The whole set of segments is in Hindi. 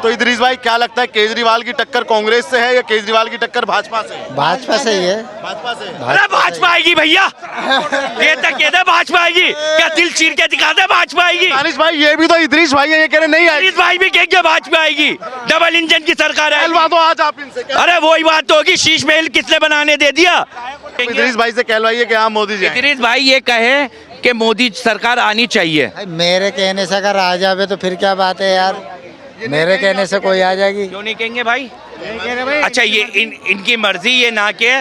तो इदरीस भाई क्या लगता है, केजरीवाल की टक्कर कांग्रेस से है या केजरीवाल की टक्कर भाजपा से? भाजपा से ही है। भाजपा से। अरे भाजपा आएगी भैया, कहते भाजपा आएगी, क्या दिल चीर के दिखा दे भाजपा आएगी। दानिश भाई ये भी तो इदरीस भाई है, ये कह रहे नहीं आएगी। इस भाई भी कहेंगे भाजपा आएगी, डबल इंजन की सरकार है। कहलवा दो आज आप इनसे। अरे वही बात तो होगी, शीश महल किसने बनाने दे दिया। इदरीस भाई से कहलवाइए कि हाँ मोदी जी आएंगे। इदरीस भाई ये कहे कि मोदी सरकार आनी चाहिए। भाई मेरे कहने से अगर आ जावे तो फिर क्या बात है यार, मेरे कहने से कोई आ जाएगी। क्यों नहीं कहेंगे भाई? अच्छा ये इनकी मर्जी, ये ना के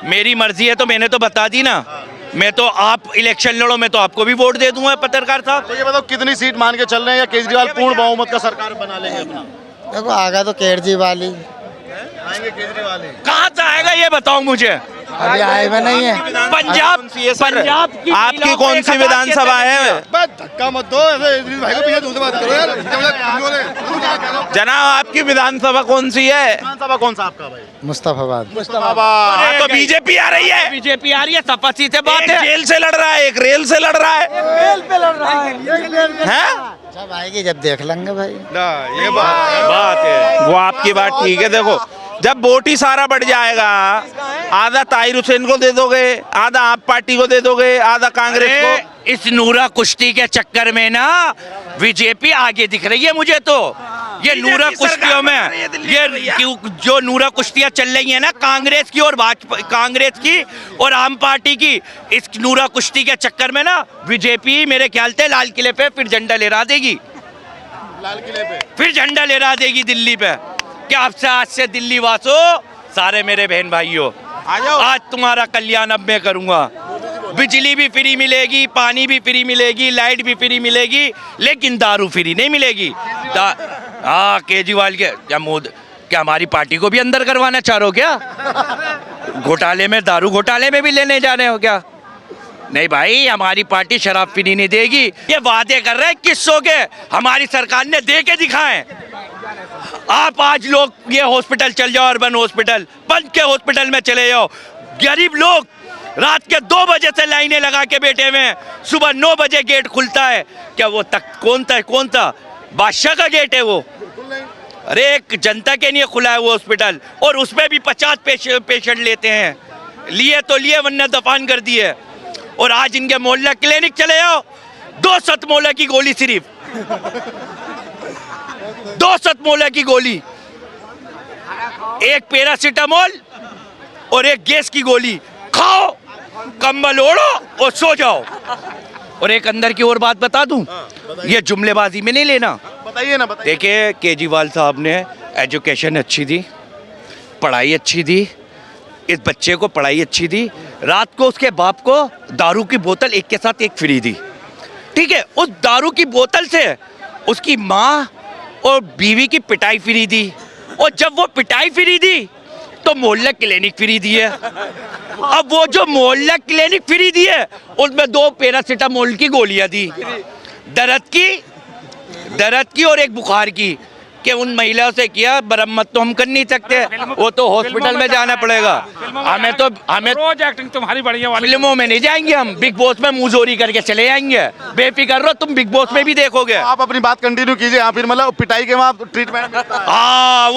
मेरी मर्जी है तो मैंने तो बता दी ना। मैं तो आप इलेक्शन लड़ो, मैं तो आपको भी वोट दे दूंगा पत्रकार साहब। तो ये बताओ कितनी सीट मान के चल रहे हैं, या केजरीवाल पूर्ण बहुमत का सरकार बना लेंगे अपना? देखो आगा तो केजरीवाल ही आएंगे केजरीवाल ही। कहाँ से आएगा ये बताओ मुझे। अभी आए हुए नहीं है। पंजाब की आपकी कौन सी विधानसभा है? धक्का मत दो, इदरीस भाई को पीछे दूसरी बात करो यार। जनाब आपकी विधानसभा कौन सी है? विधानसभा कौन सा आपका भाई? मुस्तफाबाद। हाँ, तो बीजेपी आ रही है। बीजेपी आ रही है, सफासी से बात एक है। जेल से लड़ रहा है, एक रेल से लड़ रहा है। हैं? जब आएगी जब देख लेंगे भाई। ये बात है, वो आपकी बात ठीक है। देखो जब वोट ही सारा बढ़ जाएगा, आधा ताहिर हुसैन को दे दोगे, आधा आप पार्टी को दे दोगे, आधा कांग्रेस को। इस नूरा कुश्ती के चक्कर में ना बीजेपी आगे दिख रही है मुझे तो। ये नूरा कुश्तियों में जो नूरा कुश्तियां चल रही है ना कांग्रेस की और भाजपा, कांग्रेस की और आम पार्टी की, इस नूरा कुश्ती के चक्कर में ना बीजेपी मेरे ख्याल से लाल किले पे फिर झंडा लहरा देगी। लाल किले पे फिर झंडा लहरा देगी दिल्ली पे कि आपसे आज से दिल्ली वासो सारे मेरे बहन भाइयों, आज तुम्हारा कल्याण अब मैं करूंगा। बिजली भी फ्री मिलेगी, पानी भी फ्री मिलेगी, लाइट भी फ्री मिलेगी, लेकिन दारू फ्री नहीं मिलेगी। हाँ केजरीवाल के क्या हमारी पार्टी को भी अंदर करवाना चाह रहे हो क्या? घोटाले में, दारू घोटाले में भी लेने जा रहे हो क्या? नहीं भाई, हमारी पार्टी शराब फ्री नहीं देगी। ये वादे कर रहे हैं किस्सों के, हमारी सरकार ने दे के दिखाए। आप आज लोग ये हॉस्पिटल चल जाओ, अर्बन हॉस्पिटल, बंद के हॉस्पिटल में चले जाओ, गरीब लोग रात के 2 बजे से लाइनें लगा के बैठे हुए हैं, सुबह 9 बजे गेट खुलता है। क्या वो तक कौन था बादशाह का गेट है वो? अरे एक जनता के लिए खुला है वो हॉस्पिटल, और उसमें भी 50 पेशेंट लेते हैं। लिए तो लिए, वरना दफान कर दिए। और आज इनके मोहल्ला क्लिनिक चले जाओ, 2 सतमोला की गोली, सिर्फ 2 सतमोला की गोली, एक पैरासीटामोल और एक गैस की गोली खाओ, कंबल ओढ़ो और सो जाओ। और एक अंदर की और बात बता दूं, ये जुमलेबाजी में नहीं लेना। बताइए ना, बताइए। देखिए केजरीवाल साहब ने एजुकेशन अच्छी दी, पढ़ाई अच्छी दी, इस बच्चे को पढ़ाई अच्छी दी, रात को उसके बाप को दारू की बोतल एक के साथ एक फ्री दी। ठीक है, उस दारू की बोतल से उसकी माँ और बीवी की पिटाई फ्री दी, और जब वो पिटाई फ्री दी तो मोहल्ला क्लिनिक फ्री दी है। अब वो जो मोहल्ला क्लिनिक फ्री दी है उसमें 2 पैरासीटामोल की गोलियां दी, दर्द की और एक बुखार की, कि उन महिलाओं से किया मरम्मत तो हम कर नहीं सकते, वो तो हॉस्पिटल में जाना पड़ेगा। हमें रोज एक्टिंग तुम्हारी बढ़िया वाली। फिल्मों में नहीं जाएंगे हम, बिग बॉस में मुंहजोरी करके चले जाएंगे। बेफिक्र रहो, तुम बिग बॉस में भी देखोगे। आप अपनी बात कंटिन्यू कीजिए। यहाँ फिर मतलब पिटाई के वहाँ ट्रीटमेंट। हाँ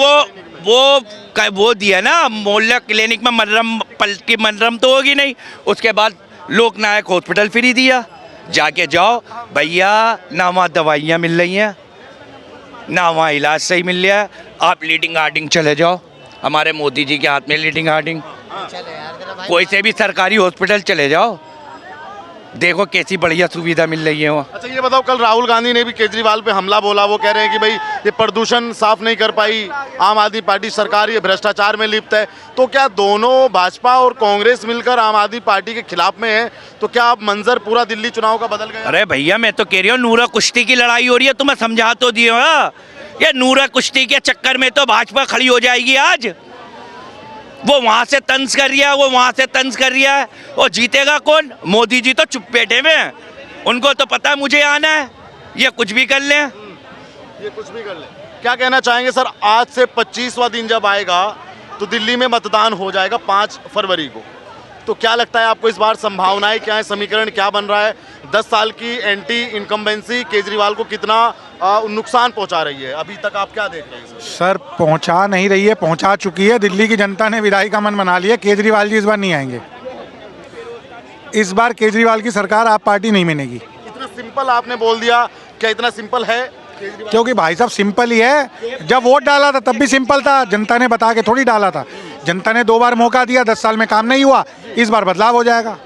वो दिया ना मोहल्ला क्लिनिक में, मर्रम तो होगी नहीं। उसके बाद लोकनायक हॉस्पिटल फ्री दिया, जाके जाओ भैया, ना वहाँ दवाइयाँ मिल रही हैं, ना वहाँ इलाज सही मिल रहा है। आप लीडिंग हार्डिंग चले जाओ, हमारे मोदी जी के हाथ में लीडिंग हार्डिंग, कोई से भी सरकारी हॉस्पिटल चले जाओ, देखो कैसी बढ़िया सुविधा मिल रही है वहाँ। अच्छा ये बताओ, कल राहुल गांधी ने भी केजरीवाल पे हमला बोला। वो कह रहे हैं कि भाई ये प्रदूषण साफ नहीं कर पाई, आम आदमी पार्टी सरकार ये भ्रष्टाचार में लिप्त है। तो क्या दोनों भाजपा और कांग्रेस मिलकर आम आदमी पार्टी के खिलाफ में है? तो क्या अब मंजर पूरा दिल्ली चुनाव का बदल गया? अरे भैया, मैं तो कह रही हूँ नूरा कुश्ती की लड़ाई हो रही है, तुम्हें समझा तो दियो। ये नूरा कुश्ती के चक्कर में तो भाजपा खड़ी हो जाएगी आज। वो वहां से तंज कर रहा है, वो वहां से तंज कर रहा है, और जीतेगा कौन? मोदी जी तो चुप बैठे हुए, उनको तो पता है मुझे आना है, ये कुछ भी कर लें। ये कुछ भी कर ले। क्या कहना चाहेंगे सर, आज से 25वां दिन जब आएगा तो दिल्ली में मतदान हो जाएगा 5 फरवरी को, तो क्या लगता है आपको इस बार संभावनाएं क्या है, समीकरण क्या बन रहा है? 10 साल की एंटी इनकम्बेंसी केजरीवाल को कितना नुकसान पहुंचा रही है। अभी तक आप क्या देख रहे हैं सर पहुंचा नहीं रही है, पहुंचा चुकी है। दिल्ली की जनता ने विदाई का मन बना लिया। केजरीवाल जी इस बार नहीं आएंगे। इस बार केजरीवाल की सरकार आप पार्टी नहीं बनेगी। इतना सिंपल आपने बोल दिया, क्या इतना सिंपल है केजरीवाल? क्योंकि भाई साहब सिंपल ही है। जब वोट डाला था तब भी सिंपल था, जनता ने बता के थोड़ी डाला था। जनता ने 2 बार मौका दिया, 10 साल में काम नहीं हुआ, इस बार बदलाव हो जाएगा।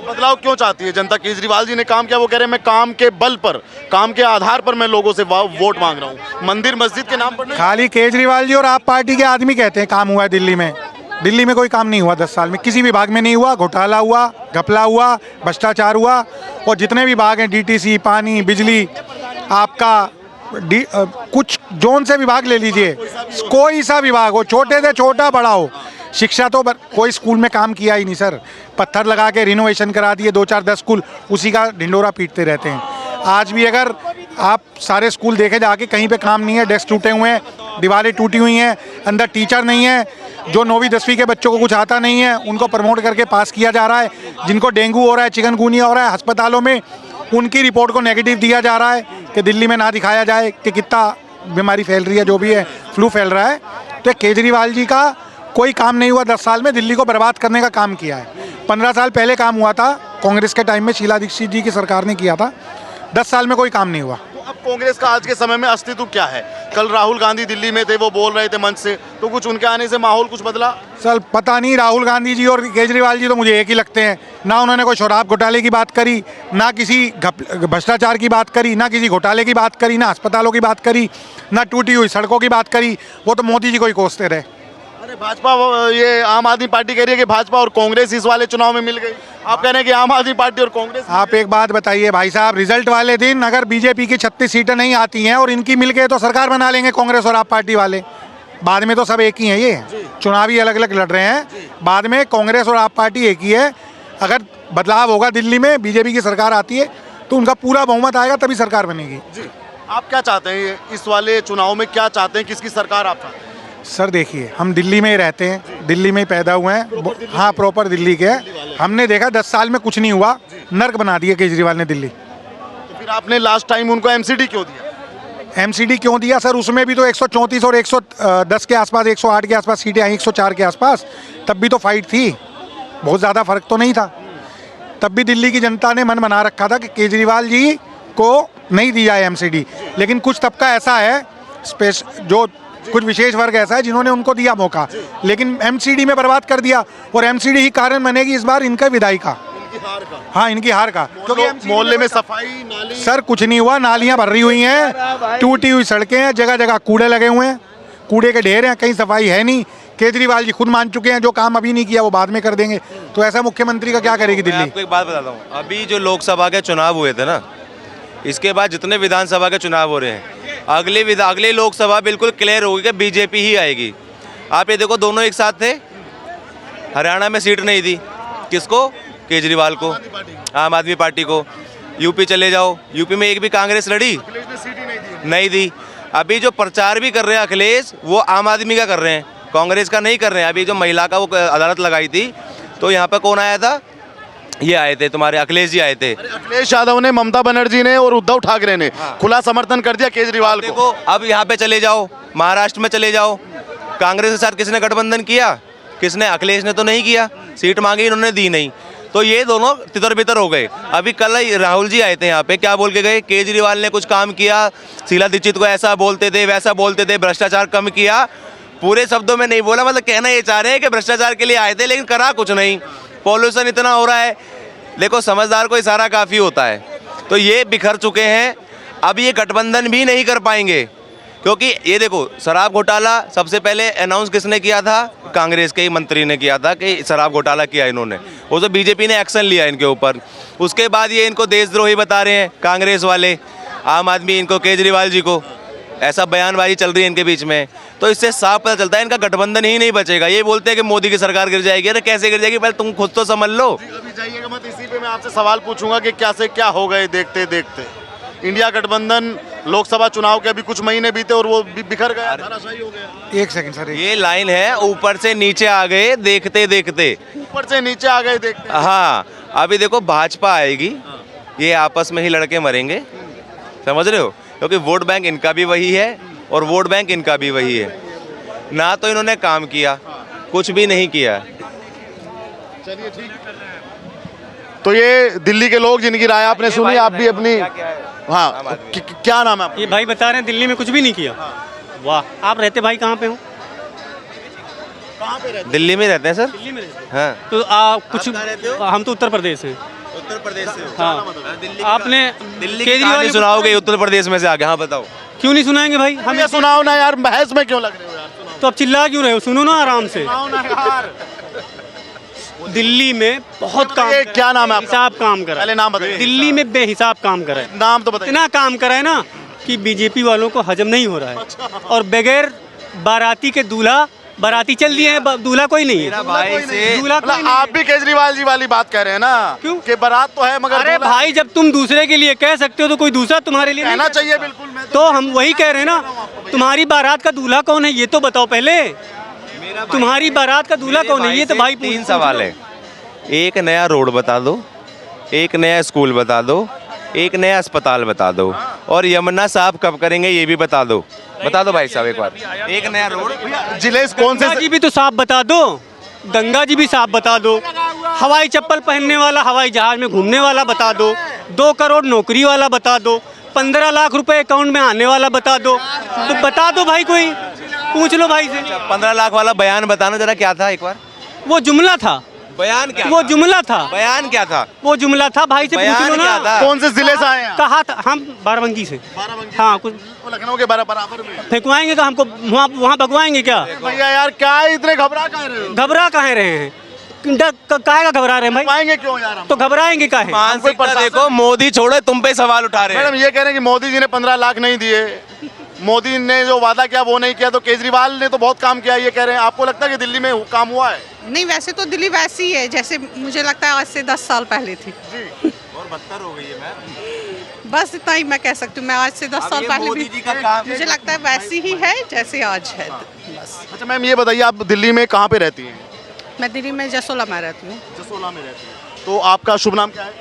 बदलाव क्यों चाहती है जनता? केजरीवाल जी ने काम किया, वो कह रहे हैं मैं काम के बल पर, काम के आधार पर मैं लोगों से वोट मांग रहा हूँ, मंदिर मस्जिद के नाम पर नहीं। खाली केजरीवाल जी और आप पार्टी के आदमी कहते हैं काम हुआ है दिल्ली में। दिल्ली में कोई काम नहीं हुआ 10 साल में, किसी विभाग में नहीं हुआ। घोटाला हुआ, घपला हुआ, भ्रष्टाचार हुआ। और जितने विभाग हैं, डीटीसी, पानी, बिजली, आपका कुछ जोन से विभाग ले लीजिए, कोई सा विभाग हो, छोटे से छोटा बड़ा हो, शिक्षा तो कोई स्कूल में काम किया ही नहीं सर। पत्थर लगा के रिनोवेशन करा दिए, 2-4-10 स्कूल, उसी का ढिंडोरा पीटते रहते हैं। आज भी अगर आप सारे स्कूल देखे जाके, कहीं पे काम नहीं है, डेस्क टूटे हुए हैं, दीवारें टूटी हुई हैं, अंदर टीचर नहीं है। जो 9वीं 10वीं के बच्चों को कुछ आता नहीं है, उनको प्रमोट करके पास किया जा रहा है। जिनको डेंगू हो रहा है, चिकनगुनिया हो रहा है, अस्पतालों में उनकी रिपोर्ट को नेगेटिव दिया जा रहा है कि दिल्ली में ना दिखाया जाए कि कितना बीमारी फैल रही है, जो भी है, फ्लू फैल रहा है। तो केजरीवाल जी का कोई काम नहीं हुआ 10 साल में, दिल्ली को बर्बाद करने का काम किया है। 15 साल पहले काम हुआ था, कांग्रेस के टाइम में शीला दीक्षित जी की सरकार ने किया था। 10 साल में कोई काम नहीं हुआ। तो अब कांग्रेस का आज के समय में अस्तित्व क्या है? कल राहुल गांधी दिल्ली में थे, वो बोल रहे थे मंच से, तो कुछ उनके आने से माहौल कुछ बदला? सर पता नहीं, राहुल गांधी जी और केजरीवाल जी तो मुझे एक ही लगते हैं। ना उन्होंने कोई शराब घोटाले की बात करी, ना किसी भ्रष्टाचार की बात करी, ना किसी घोटाले की बात करी, ना अस्पतालों की बात करी, ना टूटी हुई सड़कों की बात करी। वो तो मोदी जी को ही कोसते रहे। अरे भाजपा, ये आम आदमी पार्टी कह रही है कि भाजपा और कांग्रेस इस वाले चुनाव में मिल गई। आप कह रहे हैं कि आम आदमी पार्टी और कांग्रेस। आप एक बात बताइए भाई साहब, रिजल्ट वाले दिन अगर बीजेपी की 36 सीटें नहीं आती हैं और इनकी मिल गए तो सरकार बना लेंगे कांग्रेस और आप पार्टी वाले। बाद में तो सब एक ही हैं, ये चुनावी अलग अलग लड़ रहे हैं। बाद में कांग्रेस और आप पार्टी एक ही है। अगर बदलाव होगा दिल्ली में, बीजेपी की सरकार आती है तो उनका पूरा बहुमत आएगा, तभी सरकार बनेगी। आप क्या चाहते हैं इस वाले चुनाव में? क्या चाहते हैं, किसकी सरकार आप चाहते हैं? सर देखिए, हम दिल्ली में ही रहते हैं, दिल्ली में ही पैदा हुए हैं। हाँ, प्रॉपर दिल्ली के हैं। हमने देखा 10 साल में कुछ नहीं हुआ, नर्क बना दिया केजरीवाल ने दिल्ली। तो फिर आपने लास्ट टाइम उनको एमसीडी क्यों दिया? एमसीडी क्यों दिया सर? उसमें भी तो 134 और 110 के आसपास, 108 के आसपास सीटें आई, 104 के आसपास। तब भी तो फाइट थी, बहुत ज़्यादा फर्क तो नहीं था। तब भी दिल्ली की जनता ने मन बना रखा था कि केजरीवाल जी को नहीं दी जाए एमसीडी। लेकिन कुछ तबका ऐसा है, जो कुछ विशेष वर्ग ऐसा है जिन्होंने उनको दिया मौका, लेकिन एमसीडी में बर्बाद कर दिया। और एमसीडी ही कारण बनेगी इस बार इनका विदाई का। हाँ, इनकी हार का। क्योंकि मोहल्ले में सफाई, नाली। सर कुछ नहीं हुआ, नालियां भरी हुई हैं, टूटी हुई सड़कें हैं, जगह जगह कूड़े लगे हुए हैं, कूड़े के ढेर हैं, कहीं सफाई है नहीं। केजरीवाल जी खुद मान चुके हैं, जो काम अभी नहीं किया वो बाद में कर देंगे। तो ऐसा मुख्यमंत्री का क्या करेगी दिल्ली? आपको एक बात बताता हूँ, अभी जो लोकसभा के चुनाव हुए थे ना, इसके बाद जितने विधानसभा के चुनाव हो रहे हैं, अगली लोकसभा बिल्कुल क्लियर होगी कि बीजेपी ही आएगी। आप ये देखो, दोनों एक साथ थे। हरियाणा में सीट नहीं दी, किसको? केजरीवाल को, आम आदमी पार्टी को। यूपी चले जाओ, यूपी में एक भी कांग्रेस लड़ी नहीं दी। अभी जो प्रचार भी कर रहे हैं अखिलेश, वो आम आदमी का कर रहे हैं, कांग्रेस का नहीं कर रहे हैं। अभी जो महिला का वो अदालत लगाई थी, तो यहाँ पर कौन आया था? ये आए थे, तुम्हारे अखिलेश जी आए थे। अखिलेश यादव ने, ममता बनर्जी ने और उद्धव ठाकरे ने खुला समर्थन कर दिया केजरीवाल को। देखो, अब यहाँ पे चले जाओ, महाराष्ट्र में चले जाओ, कांग्रेस के साथ किसने गठबंधन किया? किसने? अखिलेश ने तो नहीं किया। सीट मांगी, इन्होंने दी नहीं। तो ये दोनों तितर बितर हो गए। अभी कल राहुल जी आए थे यहाँ पे, क्या बोल के गए? केजरीवाल ने कुछ काम किया, शीला दीक्षित को ऐसा बोलते थे, वैसा बोलते थे, भ्रष्टाचार कम किया। पूरे शब्दों में नहीं बोला, मतलब कहना ये चाह रहे हैं कि भ्रष्टाचार के लिए आए थे, लेकिन करा कुछ नहीं। पॉल्यूशन इतना हो रहा है। देखो, समझदार को इशारा काफ़ी होता है। तो ये बिखर चुके हैं। अब ये गठबंधन भी नहीं कर पाएंगे, क्योंकि ये देखो, शराब घोटाला सबसे पहले अनाउंस किसने किया था? कांग्रेस के ही मंत्री ने किया था कि शराब घोटाला किया इन्होंने। वो तो बीजेपी ने एक्शन लिया इनके ऊपर। उसके बाद ये इनको देशद्रोही बता रहे हैं कांग्रेस वाले, आम आदमी इनको, केजरीवाल जी को। ऐसा बयानबाजी चल रही है इनके बीच में। तो इससे साफ पता चलता है इनका गठबंधन ही नहीं बचेगा। ये बोलते हैं कि मोदी की सरकार गिर जाएगी। अरे कैसे गिर जाएगी, पहले तुम खुद तो समझ लो। अभी जाइएगा मत, इसी पे मैं आपसे सवाल पूछूंगा कि क्या से क्या हो गए देखते देखते। इंडिया गठबंधन, लोकसभा चुनाव के अभी कुछ महीने बीते और वो बिखर गया, धराशायी हो गया। एक सेकंड सर, ये लाइन है, ऊपर से नीचे आ गए देखते देखते। ऊपर से नीचे आ गए देखते। हाँ, अभी देखो भाजपा आएगी, ये आपस में ही लड़के मरेंगे, समझ रहे हो? क्योंकि वोट बैंक इनका भी वही है और वोट बैंक इनका भी वही है। ना तो इन्होंने काम किया, कुछ भी नहीं किया। चलिए ठीक। तो ये दिल्ली के लोग जिनकी राय आपने सुनी, आप भी अपनी, हाँ क्या नाम है आपका? ये भाई बता रहे हैं दिल्ली में कुछ भी नहीं किया। वाह, आप रहते भाई कहाँ पे हो? कहाँ पे रहते? दिल्ली में रहते हैं सर। दिल्ली में रहते हाँ, हैं। तो आप कुछ, कहाँ रहते हो? हम तो उत्तर प्रदेश हैं। उत्तर प्रदेश से हो? हाँ, दिल्ली आपने दिल्ली की केजरीवाल कहानी सुनाओगे उत्तर प्रदेश में से आगे? हाँ बताओ। क्यों नहीं सुनाएंगे भाई? हम ये सुनाओ ना यार, बहस में क्यों लग रहे हो यार? सुनाओ। तो अब चिल्ला क्यों रहे हो? सुनो ना आराम से। सुनाओ ना यार। दिल्ली में बहुत काम ये क्या नाम है आपका? हिसाब काम करा पहले है। नाम बताइए। दिल्ली में बेहिसाब काम करा है। नाम तो बताइए। इतना काम करा है ना कि बीजेपी वालों को हजम नहीं हो रहा है। और बगैर बाराती के दूल्हा, बाराती चल दिए हैं, दूल्हा कोई नहीं है। भाई से दूल्हा कोई मतलब नहीं आप भी केजरीवाल जी वाली बात कह रहे हैं ना? क्यों? कि बारात तो है मगर अरे दूल्हा- भाई, जब तुम दूसरे के लिए कह सकते हो तो कोई दूसरा तुम्हारे लिए नहीं कहना कह चाहिए सकता। बिल्कुल। मैं तो हम वही कह रहे हैं ना, तुम्हारी बारात का दूल्हा कौन है ये तो बताओ पहले। तुम्हारी बारात का दूल्हा कौन है ये तो भाई तीन सवाल है। एक नया रोड बता दो, एक नया स्कूल बता दो, एक नया अस्पताल बता दो, और यमुना साहब कब करेंगे ये भी बता दो। बता दो भाई साहब एक बार। एक नया रोड। जिले कौन गंगा से? जी भी तो साफ बता दो, गंगा जी भी साफ बता दो। हवाई चप्पल पहनने वाला, हवाई जहाज में घूमने वाला बता दो। 2 करोड़ नौकरी वाला बता दो। 15 लाख रुपए अकाउंट में आने वाला बता दो। तो बता दो भाई, कोई पूछ लो भाई से। 15 लाख वाला बयान बताना जरा, क्या था एक बार? वो जुमला था। बयान क्या वो था? जुमला था। बयान क्या था? वो जुमला था, भाई से पूछ बयान लो क्या ना। था? कौन से जिले से आए हैं? कहा था हम बाराबंकी से। हाँ, कुछ वो लखनऊ के बराबर में। फेंकवाएंगे का हमको वहाँ भगवाएंगे क्या? भैया यार क्या इतने घबरा कह रहे हो? घबरा काहे रहे हैं? काहे का घबरा रहे हैं भाई? पाएंगे क्यों यार हम? तो घबराएंगे काहे? मानसिकता देखो, मोदी छोड़ो, तुम पे सवाल उठा रहे हैं। मैडम ये कह रहे हैं कि मोदी जी ने 15 लाख नहीं दिए, मोदी ने जो वादा किया वो नहीं किया, तो केजरीवाल ने तो बहुत काम किया ये कह रहे हैं। आपको लगता है कि दिल्ली में काम हुआ है? नहीं, वैसे तो दिल्ली वैसी ही है जैसे मुझे लगता है आज से 10 साल पहले थी। और बदतर हो गई है मैम। बस इतना ही मैं कह सकती हूँ। मैं आज से 10 अब साल ये पहले मोदी भी जी का काम- मुझे लगता है वैसी ही है जैसे आज है। बस अच्छा मैम ये बताइए, आप दिल्ली में कहाँ पे रहती हैं? मैं दिल्ली में जसोला में रहती हूँ। जसोला में रहती हैं। तो आपका शुभ नाम क्या है?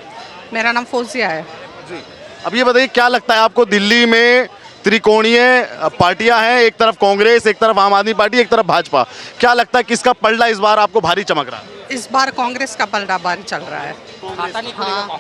मेरा नाम फौजिया है। जी। अब ये बताइए क्या लगता है आपको, दिल्ली में त्रिकोणीय पार्टियां हैं, एक तरफ कांग्रेस, एक तरफ आम आदमी पार्टी, एक तरफ भाजपा, क्या लगता है किसका पलड़ा इस बार आपको भारी चमक रहा है? इस बार कांग्रेस का पलड़ा भारी चल रहा है। हाँ,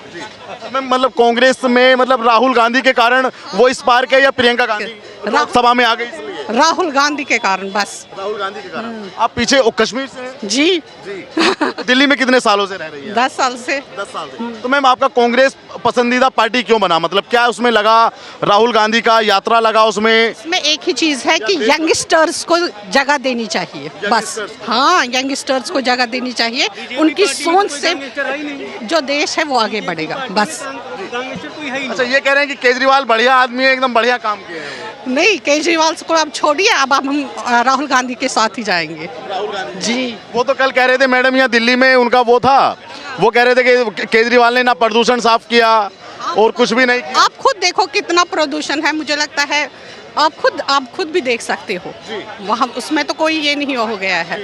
मैम मतलब कांग्रेस में मतलब राहुल गांधी के कारण वो इस पार के, या प्रियंका गांधी लोकसभा में आ गई इसलिए? राहुल गांधी के कारण बस। राहुल गांधी के कारण। आप पीछे कश्मीर से हैं? जी, जी। दिल्ली में कितने सालों से रह रही हैं? 10 साल से। 10 साल से। तो मैम आपका कांग्रेस पसंदीदा पार्टी क्यों बना? मतलब क्या उसमें लगा, राहुल गांधी का यात्रा लगा उसमें? इसमें एक ही चीज है कि यंगस्टर्स को जगह देनी चाहिए बस। हाँ, यंगस्टर्स को जगह देनी चाहिए। उनकी सोच से जो देश है वो आगे बढ़ेगा बस। अच्छा ये कह रहे हैं कि केजरीवाल बढ़िया आदमी है, एकदम बढ़िया काम किए हैं वो। नहीं, केजरीवाल को अब छोड़िए, अब हम राहुल गांधी के साथ ही जाएंगे। राहुल गांधी जी, वो तो कल कह रहे थे मैडम, यहाँ दिल्ली में उनका वो था, वो कह रहे थे कि केजरीवाल ने ना प्रदूषण साफ किया और कुछ भी नहीं किया। आप खुद देखो कितना प्रदूषण है। मुझे लगता है आप खुद भी देख सकते हो वहाँ, उसमें तो कोई ये नहीं हो गया है।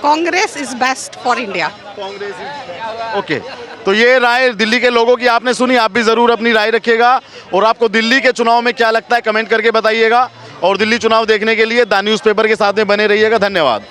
Congress is best for India. Okay, तो ये राय दिल्ली के लोगों की आपने सुनी, आप भी ज़रूर अपनी राय रखिएगा। और आपको दिल्ली के चुनाव में क्या लगता है कमेंट करके बताइएगा। और दिल्ली चुनाव देखने के लिए द न्यूज़पेपर के साथ में बने रहिएगा। धन्यवाद।